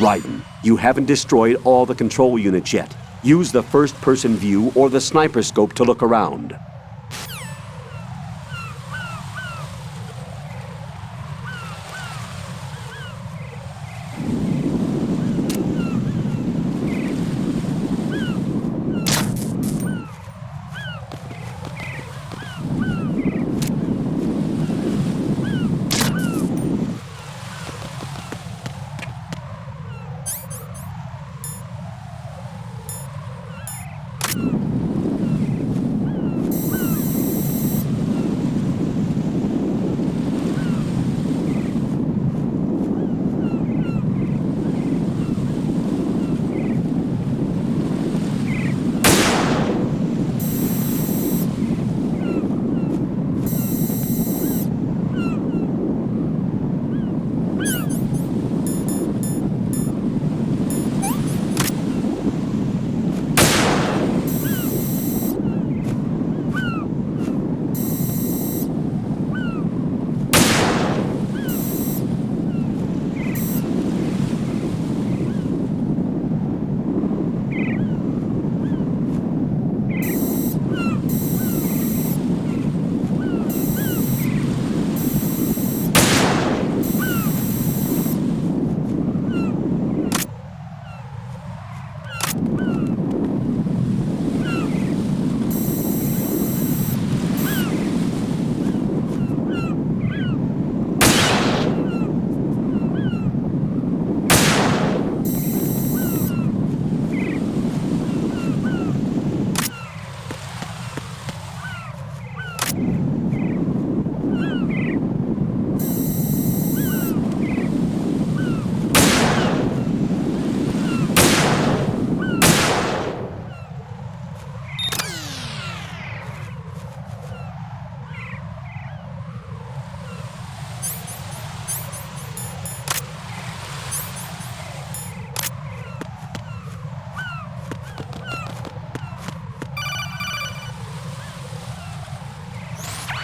Raiden, you haven't destroyed all the control units yet. Use the first-person view or the sniper scope to look around.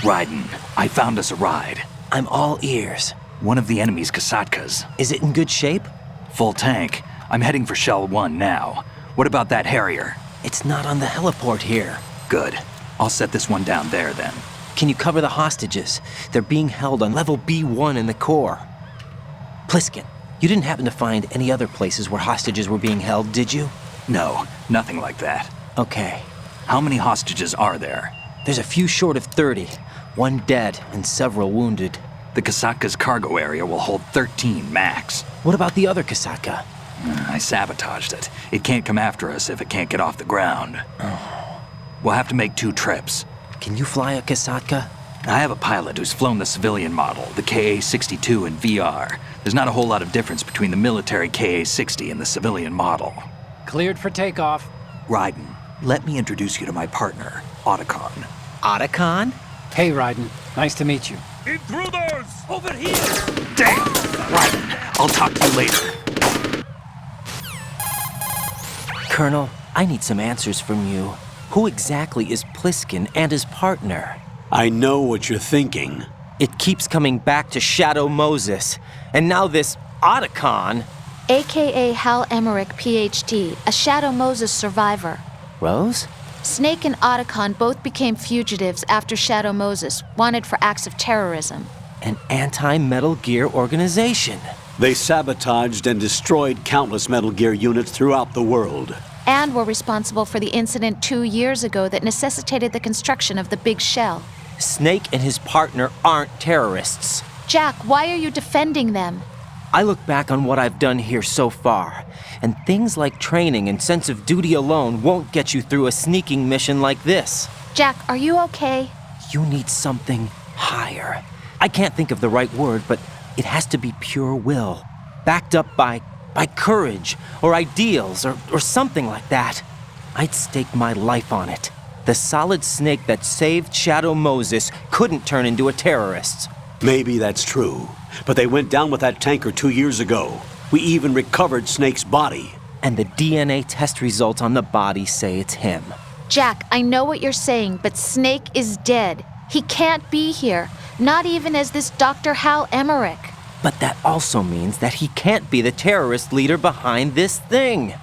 Raiden, I found us a ride. I'm all ears. One of the enemy's Kasatkas. Is it in good shape? Full tank. I'm heading for Shell 1 now. What about that Harrier? It's not on the heliport here. Good. I'll set this one down there then. Can you cover the hostages? They're being held on level B1 in the core. Pliskin, you didn't happen to find any other places where hostages were being held, did you? No, nothing like that. Okay. How many hostages are there? There's a few short of 30. One dead and several wounded. The Kasatka's cargo area will hold 13 max. What about the other Kasaka? I sabotaged it. It can't come after us if it can't get off the ground. We'll have to make 2 trips. Can you fly a Kasaka? I have a pilot who's flown the civilian model, the KA-62 in VR. There's not a whole lot of difference between the military KA-60 and the civilian model. Cleared for takeoff. Raiden, let me introduce you to my partner, Otacon. Otacon? Hey, Raiden. Nice to meet you. Intruders! Over here! Damn! Raiden, I'll talk to you later. Colonel, I need some answers from you. Who exactly is Pliskin and his partner? I know what you're thinking. It keeps coming back to Shadow Moses. And now this Otacon. AKA Hal Emmerich, PhD, a Shadow Moses survivor. Rose? Snake and Otacon both became fugitives after Shadow Moses, wanted for acts of terrorism. An anti-Metal Gear organization. They sabotaged and destroyed countless Metal Gear units throughout the world. And were responsible for the incident 2 years ago that necessitated the construction of the Big Shell. Snake and his partner aren't terrorists. Jack, why are you defending them? I look back on what I've done here so far, and things like training and sense of duty alone won't get you through a sneaking mission like this. Jack, are you okay? You need something higher. I can't think of the right word, but it has to be pure will, backed up by courage or ideals or something like that. I'd stake my life on it. The solid Snake that saved Shadow Moses couldn't turn into a terrorist. Maybe that's true, but they went down with that tanker 2 years ago. We even recovered Snake's body. And the DNA test results on the body say it's him. Jack, I know what you're saying, but Snake is dead. He can't be here, not even as this Dr. Hal Emmerich. But that also means that he can't be the terrorist leader behind this thing.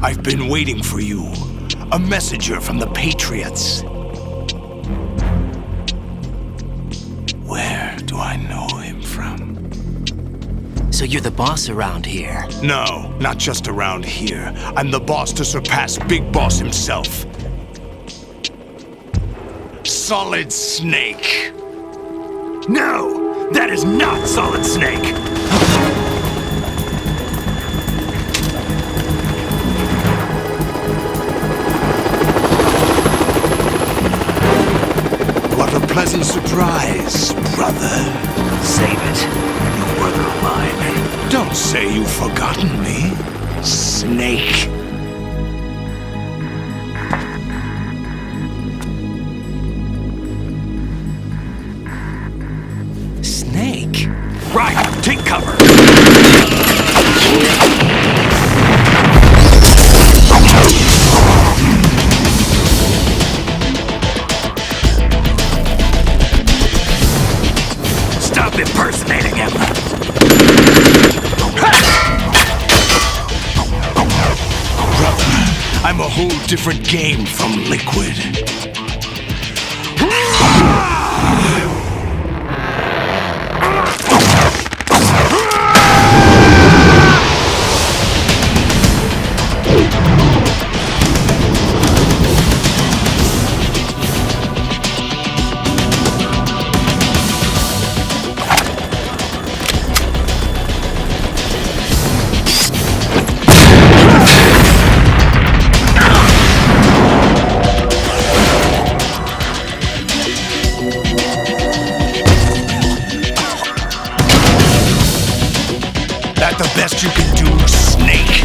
I've been waiting for you. A messenger from the Patriots. Where do I know him from? So you're the boss around here? No, not just around here. I'm the boss to surpass Big Boss himself. Solid Snake. No! That is not Solid Snake! What a pleasant surprise, brother. Save it. You brother of mine. Don't say you've forgotten me, Snake. Snake? Right! Take cover! Stop impersonating him! Brother, I'm a whole different game from Liquid. That the best you can do, Snake?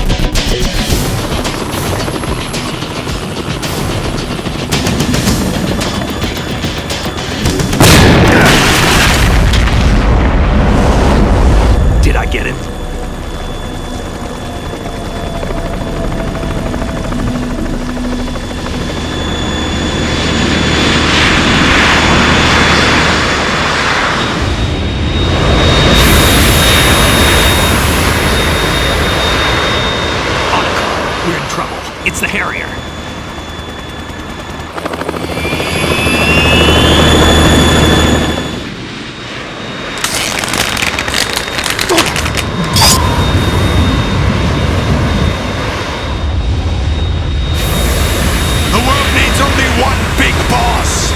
Did I get it? We're in trouble. It's the Harrier. The world needs only one big boss!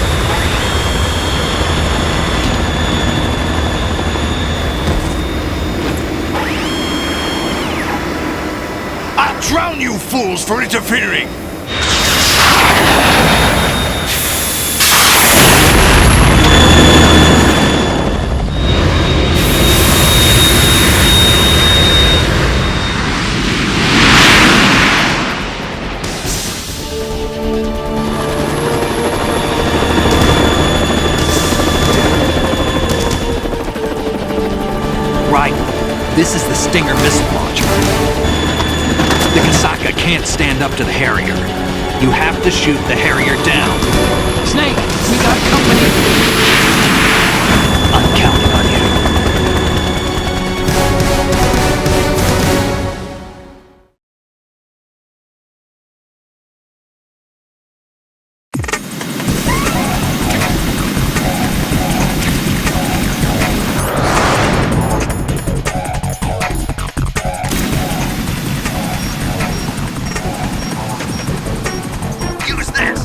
I'll drown you fools for interfering! Right. This is the Stinger missile launcher. The Kasaka can't stand up to the Harrier. You have to shoot the Harrier down. Snake, we got company. I'm counting on you. Use this!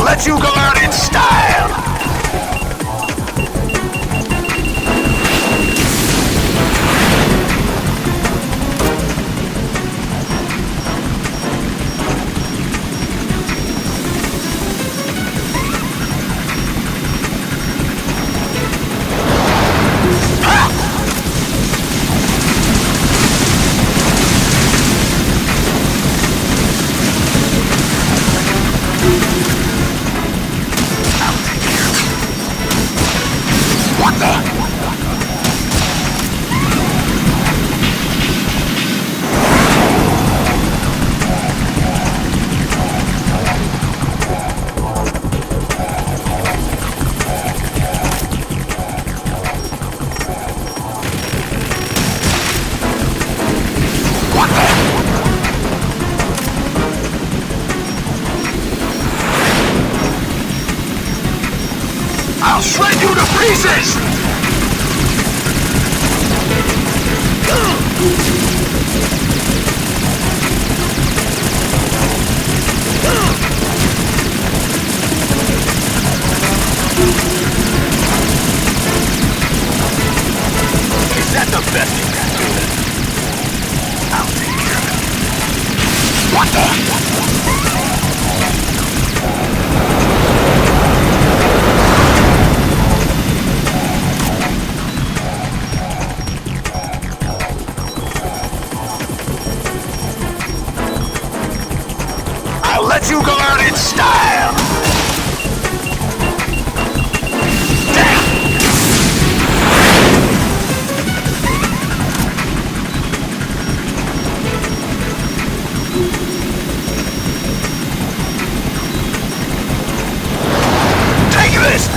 let you go out in style! I'll shred you to pieces! Is that the best you can do? I'll take care of it. What the? Let you go out in style! Damn! Take this!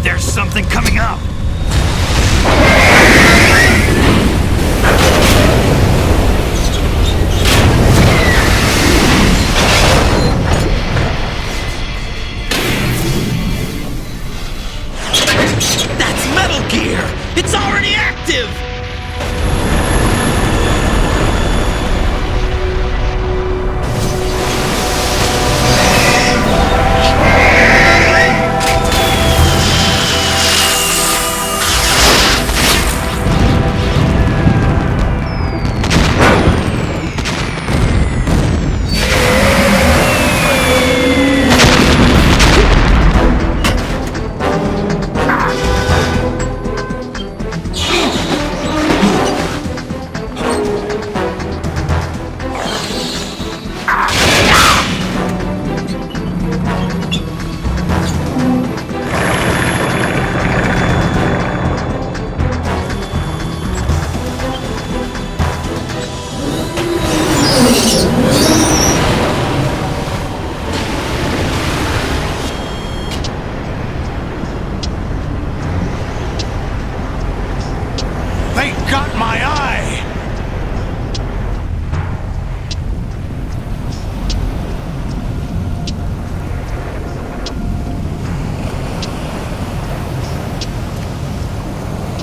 There's something coming up! That's Metal Gear! It's already active! They got my eye!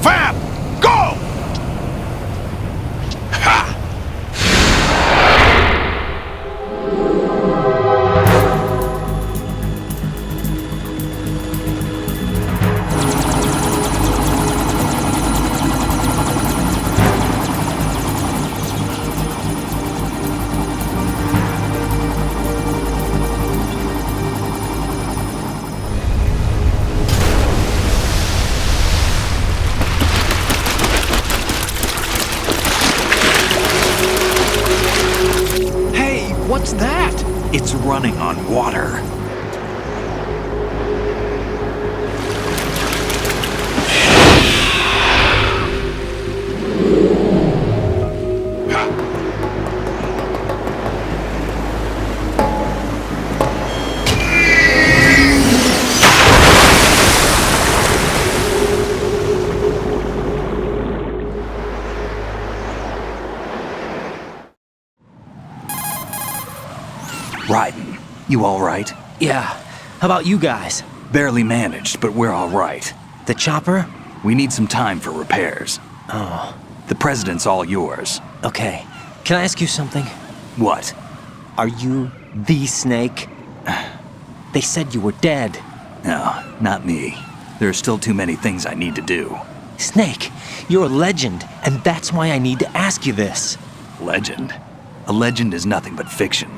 Fab! Go! Ha! Hey, what's that? It's running on water. Raiden, you all right? Yeah. How about you guys? Barely managed, but we're all right. The chopper? We need some time for repairs. Oh, The president's all yours. okay. Can I ask you something? What? Are you the Snake? They said you were dead. No, not me. There are still too many things I need to do. Snake, you're a legend, and that's why I need to ask you this. Legend? A legend is nothing but fiction.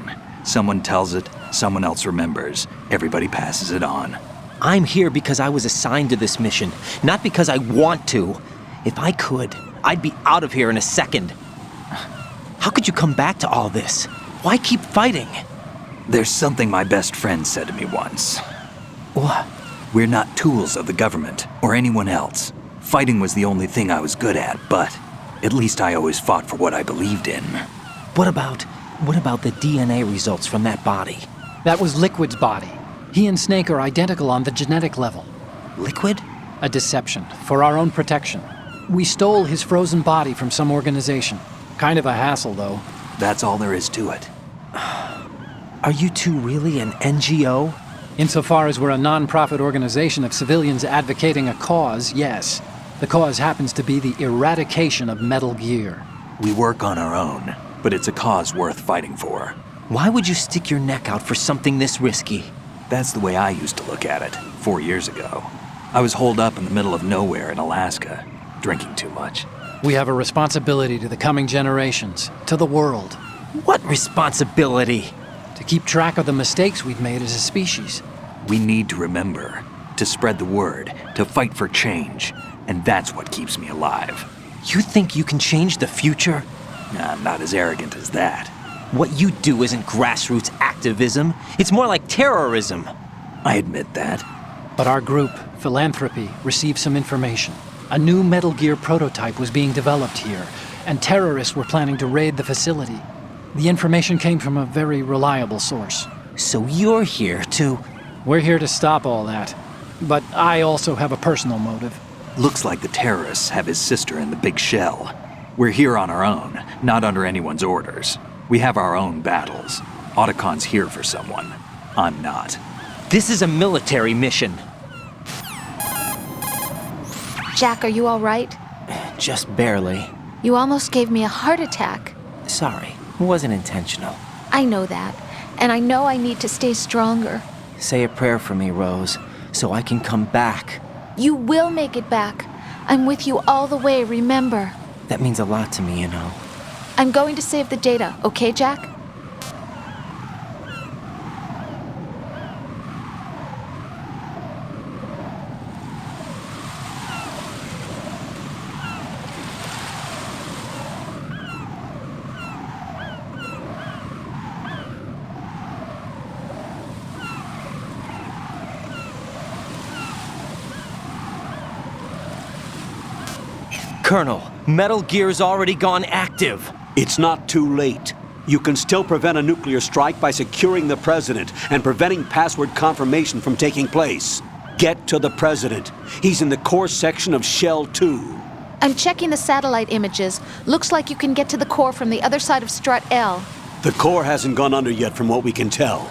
Someone tells it, someone else remembers. Everybody passes it on. I'm here because I was assigned to this mission, not because I want to. If I could, I'd be out of here in a second. How could you come back to all this? Why keep fighting? There's something my best friend said to me once. What? We're not tools of the government or anyone else. Fighting was the only thing I was good at, but at least I always fought for what I believed in. What about the DNA results from that body? That was Liquid's body. He and Snake are identical on the genetic level. Liquid? A deception, for our own protection. We stole his frozen body from some organization. Kind of a hassle, though. That's all there is to it. Are you two really an NGO? Insofar as we're a non-profit organization of civilians advocating a cause, yes. The cause happens to be the eradication of Metal Gear. We work on our own, but it's a cause worth fighting for. Why would you stick your neck out for something this risky? That's the way I used to look at it 4 years ago. I was holed up in the middle of nowhere in Alaska, drinking too much. We have a responsibility to the coming generations, to the world, What responsibility? to keep track of the mistakes we've made as a species. We need to remember, to spread the word, to fight for change, and that's what keeps me alive. You think you can change the future? I'm not as arrogant as that. What you do isn't grassroots activism. It's more like terrorism. I admit that. But our group, Philanthropy, received some information. A new Metal Gear prototype was being developed here, and terrorists were planning to raid the facility. The information came from a very reliable source. So you're here to... We're here to stop all that. but I also have a personal motive. Looks like the terrorists have his sister in the big shell. We're here on our own, not under anyone's orders. We have our own battles. Otacon's here for someone. I'm not. This is a military mission. Jack, are you all right? Just barely. You almost gave me a heart attack. Sorry, it wasn't intentional. I know that, and I know I need to stay stronger. Say a prayer for me, Rose, so I can come back. You will make it back. I'm with you all the way, remember. That means a lot to me, you know. I'm going to save the data, okay, Jack? Colonel, Metal Gear's already gone active. It's not too late. You can still prevent a nuclear strike by securing the president and preventing password confirmation from taking place. Get to the president. He's in the core section of Shell 2. I'm checking the satellite images. Looks like you can get to the core from the other side of Strut L. The core hasn't gone under yet from what we can tell.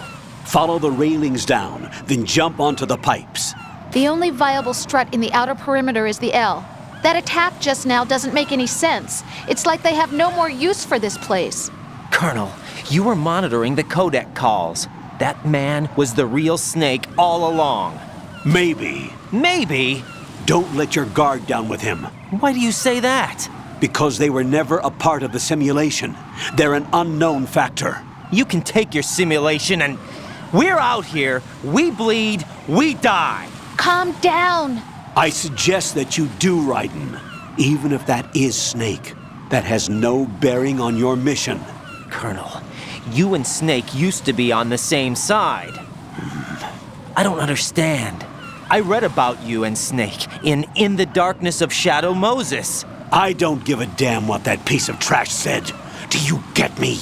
Follow the railings down, then jump onto the pipes. The only viable strut in the outer perimeter is the L. That attack just now doesn't make any sense. It's like they have no more use for this place. Colonel, you were monitoring the codec calls. That man was the real Snake all along. Maybe. Maybe? Don't let your guard down with him. Why do you say that? Because they were never a part of the simulation. They're an unknown factor. You can take your simulation and... We're out here, we bleed, we die. Calm down. I suggest that you do, Raiden. Even if that is Snake, that has no bearing on your mission. Colonel, you and Snake used to be on the same side. I don't understand. I read about you and Snake in the Darkness of Shadow Moses. I don't give a damn what that piece of trash said. Do you get me?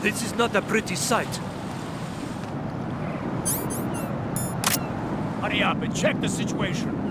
This is not a pretty sight. Hurry up and check the situation.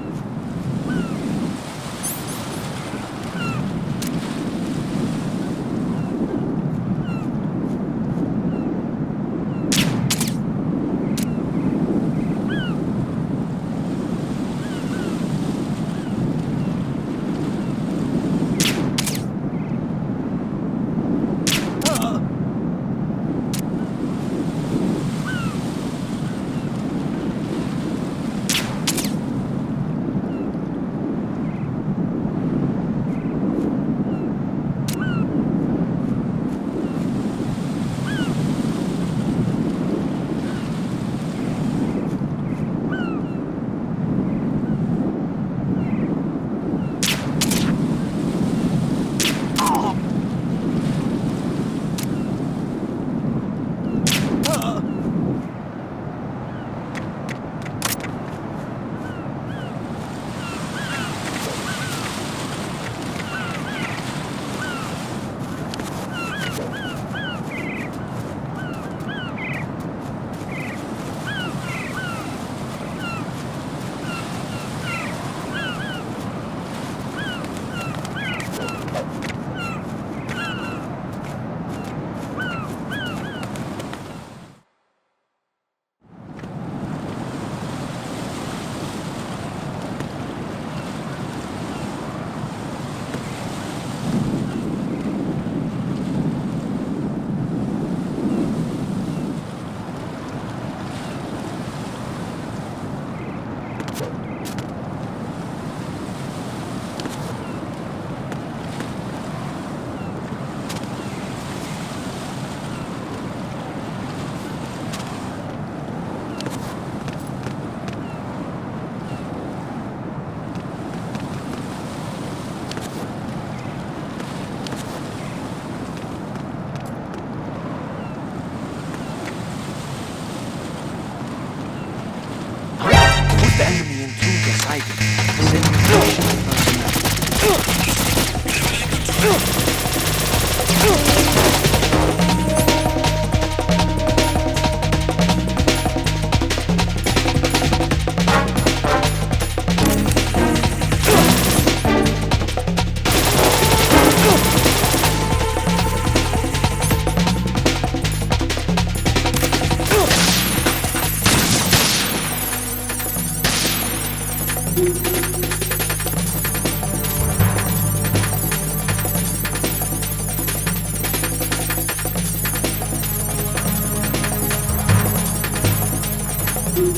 Return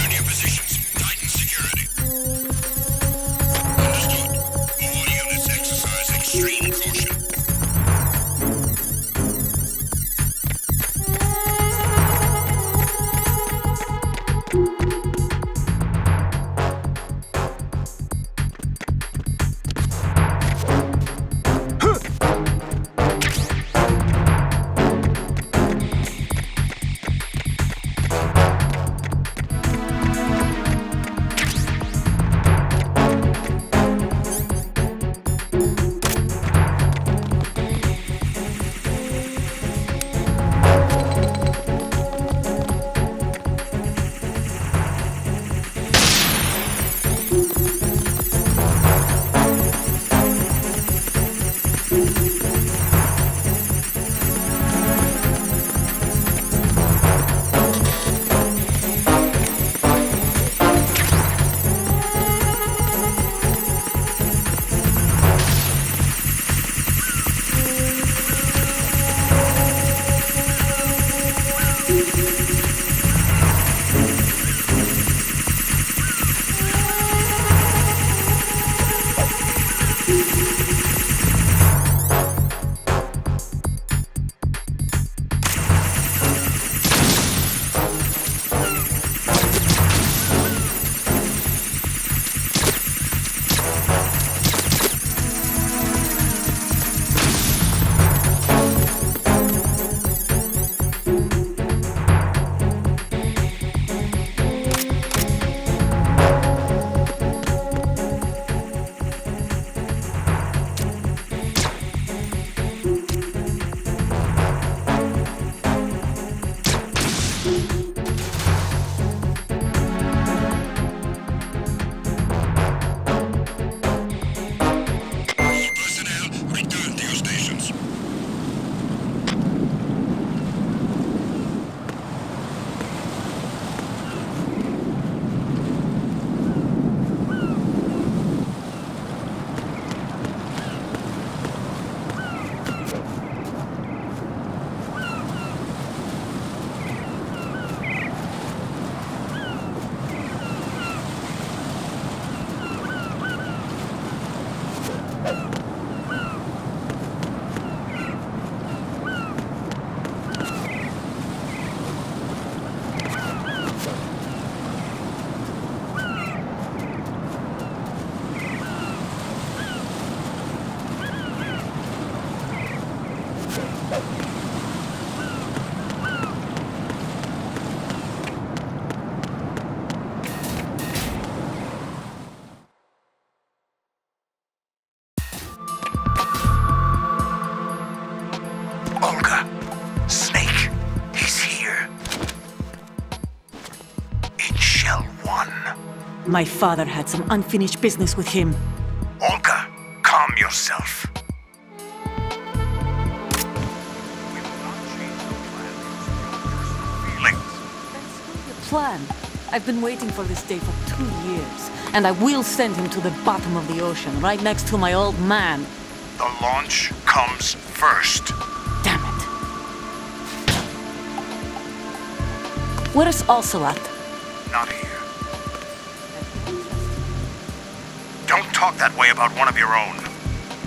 to your positions. Tighten security. Understood. All units exercise extreme caution. My father had some unfinished business with him. Olga, calm yourself. Plan. I've been waiting for this day for 2 years, and I will send him to the bottom of the ocean, right next to my old man. The launch comes first. Damn it. Where's Ocelot? Not here. Don't talk that way about one of your own.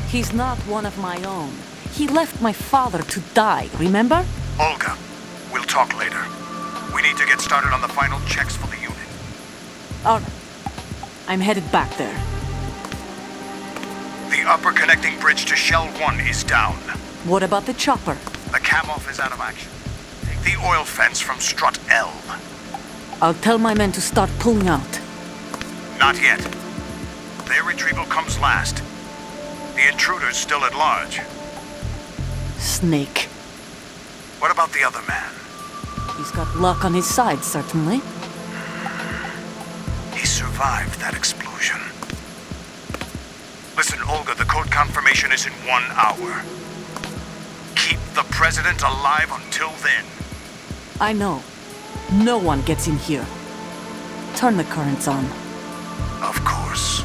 He's not one of my own. He left my father to die, remember? Olga, we'll talk later. We need to get started on the final checks for the unit. All right. I'm headed back there. The upper connecting bridge to Shell 1 is down. What about the chopper? The cam-off is out of action. Take the oil fence from strut L. I'll tell my men to start pulling out. Not yet. Their retrieval comes last. The intruder's still at large. Snake. What about the other man? He's got luck on his side, certainly. He survived that explosion. Listen, Olga, the code confirmation is in 1 hour. Keep the president alive until then. I know. No one gets in here. Turn the currents on. Of course.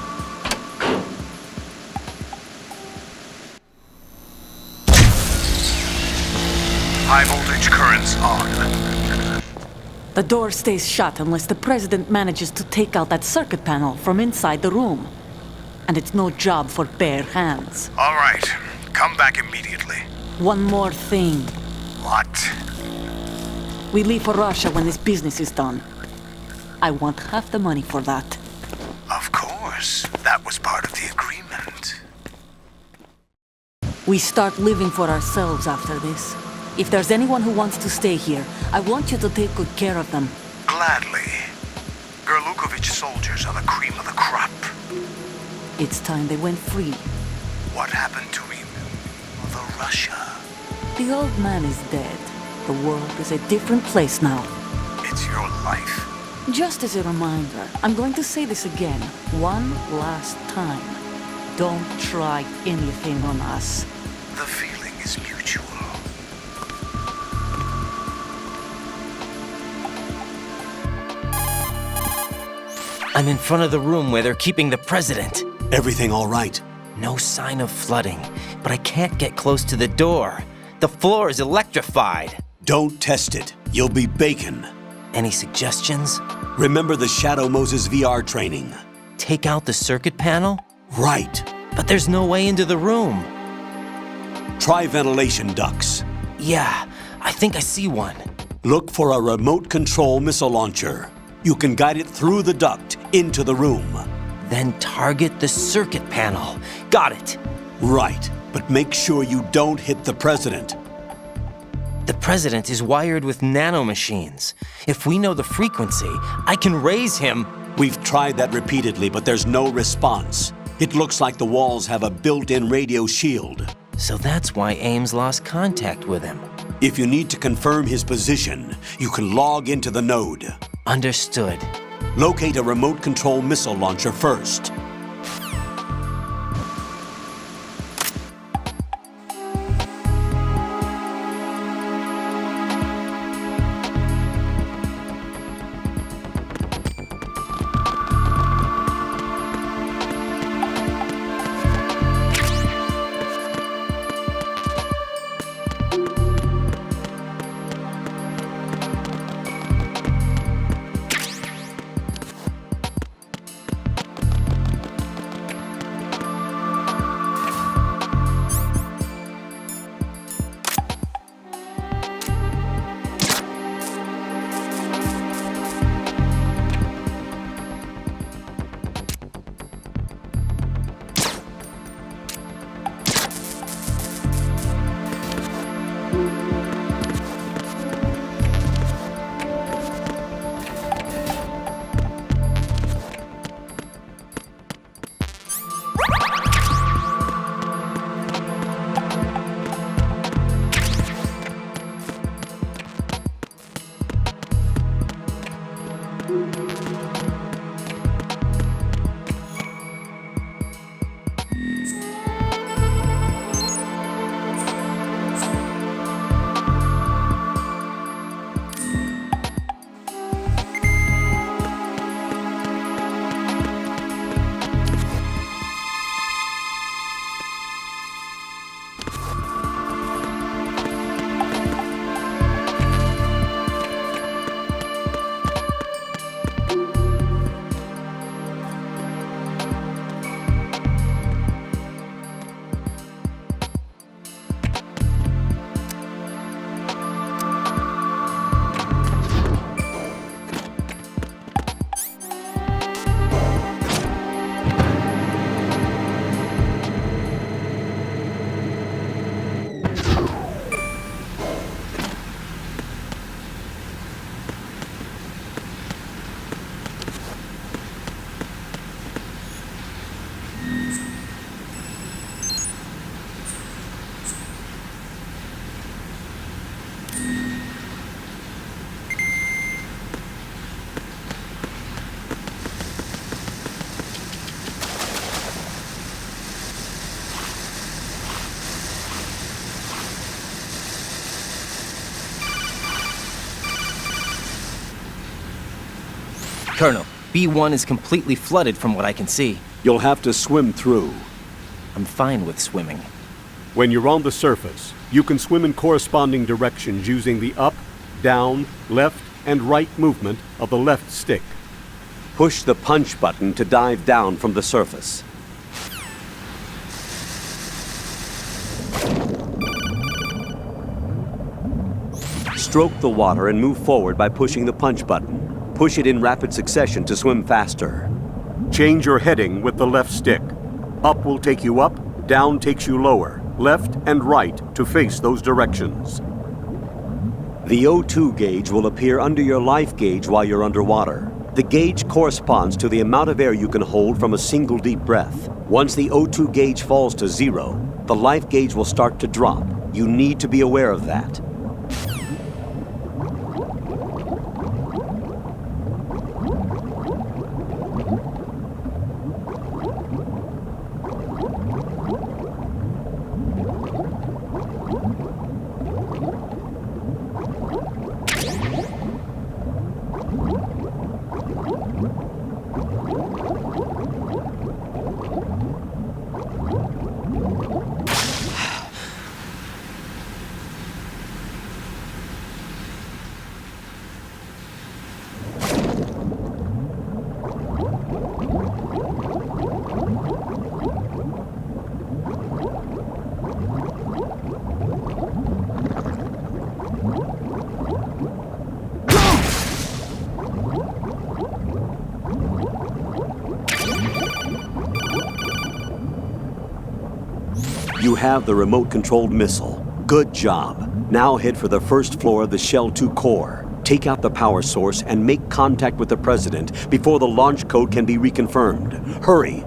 High voltage currents on. The door stays shut unless the President manages to take out that circuit panel from inside the room. And it's no job for bare hands. All right. Come back immediately. One more thing. What? We leave for Russia when this business is done. I want half the money for that. Of course. That was part of the agreement. We start living for ourselves after this. If there's anyone who wants to stay here, I want you to take good care of them. Gladly. Gerlukovich soldiers are the cream of the crop. It's time they went free. What happened to the Russia? The old man is dead. The world is a different place now. It's your life. Just as a reminder, I'm going to say this again, one last time. Don't try anything on us. The feeling is mutual. I'm in front of the room where they're keeping the president. Everything all right? No sign of flooding, but I can't get close to the door. The floor is electrified. Don't test it. You'll be bacon. Any suggestions? Remember the Shadow Moses VR training. Take out the circuit panel? Right. But there's no way into the room. Try ventilation ducts. Yeah, I think I see one. Look for a remote control missile launcher. You can guide it through the duct into the room. Then target the circuit panel. Got it. Right, but make sure you don't hit the president. The president is wired with nanomachines. If we know the frequency, I can raise him. We've tried that repeatedly, but there's no response. It looks like the walls have a built-in radio shield. So that's why Ames lost contact with him. If you need to confirm his position, you can log into the node. Understood. Locate a remote control missile launcher first. Colonel, B1 is completely flooded from what I can see. You'll have to swim through. I'm fine with swimming. When you're on the surface, you can swim in corresponding directions using the up, down, left, and right movement of the left stick. Push the punch button to dive down from the surface. Stroke the water and move forward by pushing the punch button. Push it in rapid succession to swim faster. Change your heading with the left stick. Up will take you up, down takes you lower, left and right to face those directions. The O2 gauge will appear under your life gauge while you're underwater. The gauge corresponds to the amount of air you can hold from a single deep breath. Once the O2 gauge falls to 0, the life gauge will start to drop. You need to be aware of that. You have the remote-controlled missile. Good job. Now head for the first floor of the Shell 2 core. Take out the power source and make contact with the President before the launch code can be reconfirmed. Hurry!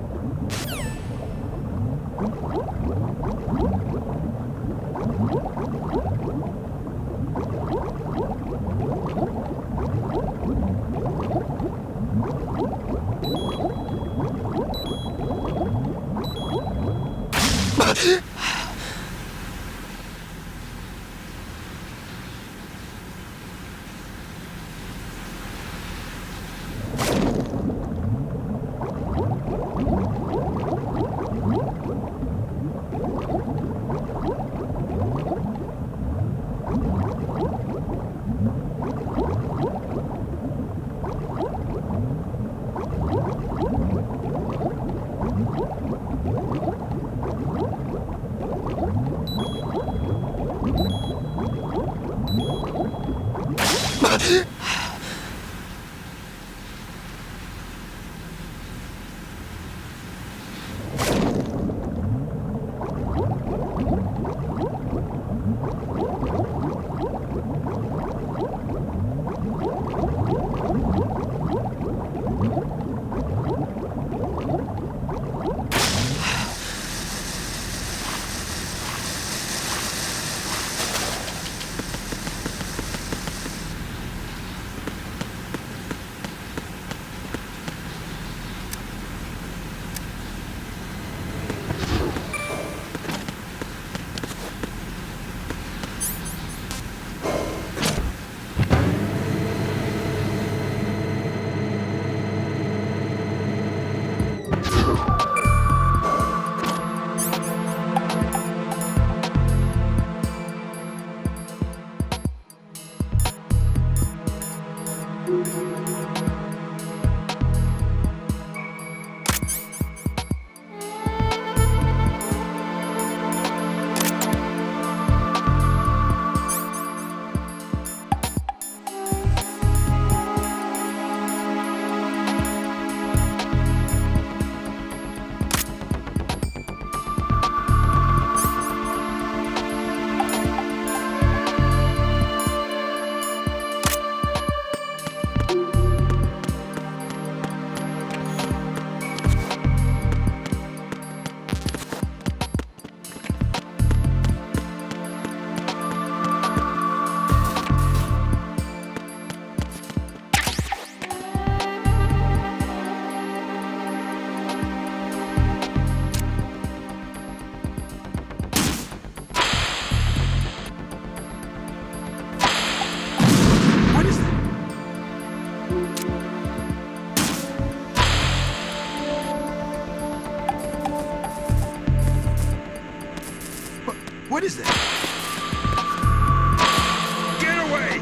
Get away!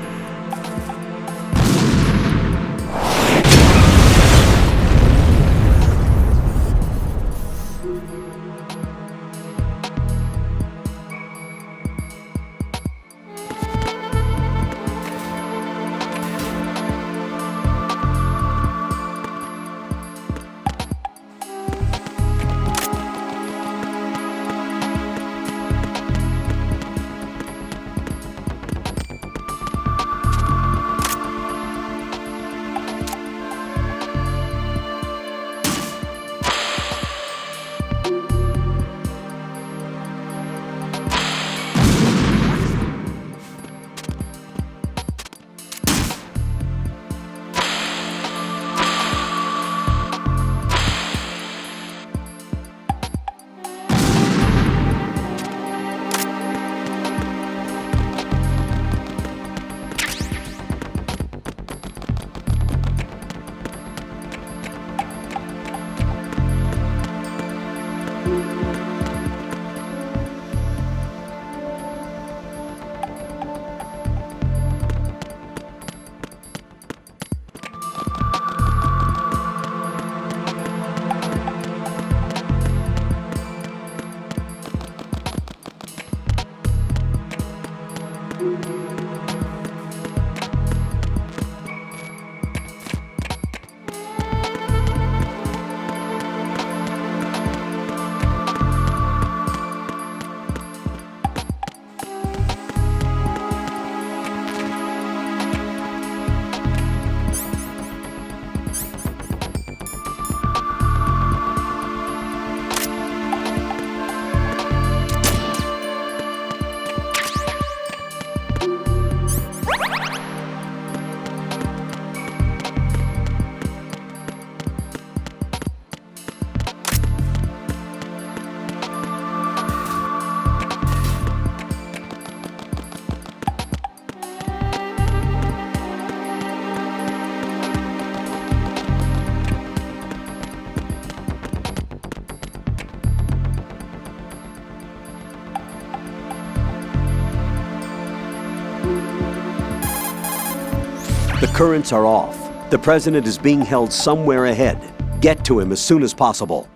The currents are off. The president is being held somewhere ahead. Get to him as soon as possible.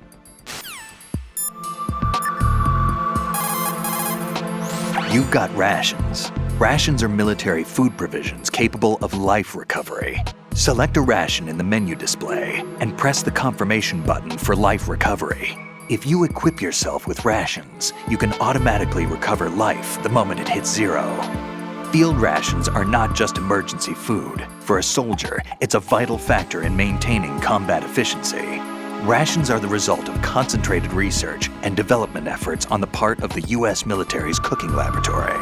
You've got rations. Rations are military food provisions capable of life recovery. Select a ration in the menu display and press the confirmation button for life recovery. If you equip yourself with rations, you can automatically recover life the moment it hits 0. Field rations are not just emergency food. For a soldier, it's a vital factor in maintaining combat efficiency. Rations are the result of concentrated research and development efforts on the part of the U.S. military's cooking laboratory.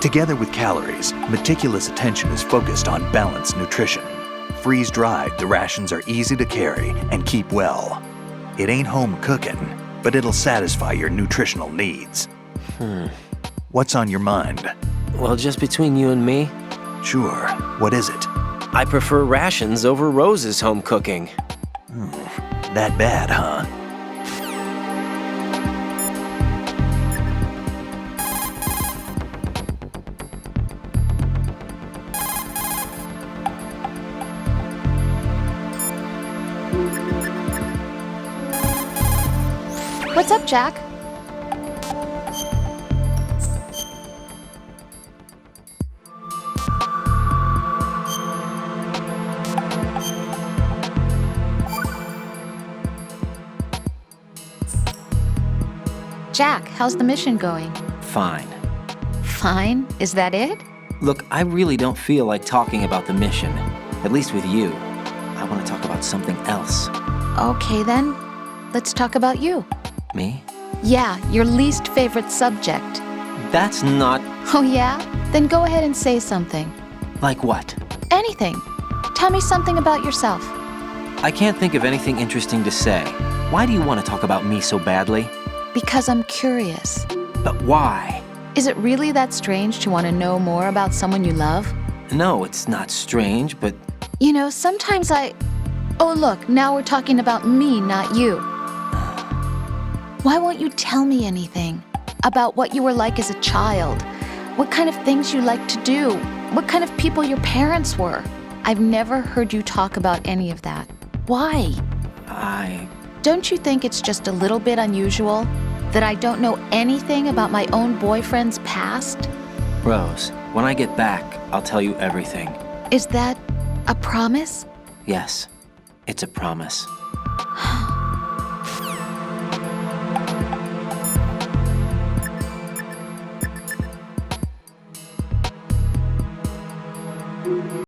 Together with calories, meticulous attention is focused on balanced nutrition. Freeze-dried, the rations are easy to carry and keep well. It ain't home cooking, but it'll satisfy your nutritional needs. What's on your mind? Well, just between you and me, Sure. What is it? I prefer rations over Rose's home cooking. That bad, huh? What's up, Jack? Jack, how's the mission going? Fine. Fine? Is that it? Look, I really don't feel like talking about the mission. At least with you. I want to talk about something else. Okay then, let's talk about you. Me? Yeah, your least favorite subject. That's not... Oh yeah? Then go ahead and say something. Like what? Anything. Tell me something about yourself. I can't think of anything interesting to say. Why do you want to talk about me so badly? Because I'm curious. But why? Is it really that strange to want to know more about someone you love? No, it's not strange, but... You know, sometimes Oh look, now we're talking about me, not you. Why won't you tell me anything? About what you were like as a child. What kind of things you liked to do. What kind of people your parents were. I've never heard you talk about any of that. Why? Don't you think it's just a little bit unusual that I don't know anything about my own boyfriend's past? Rose, when I get back, I'll tell you everything. Is that a promise? Yes, it's a promise.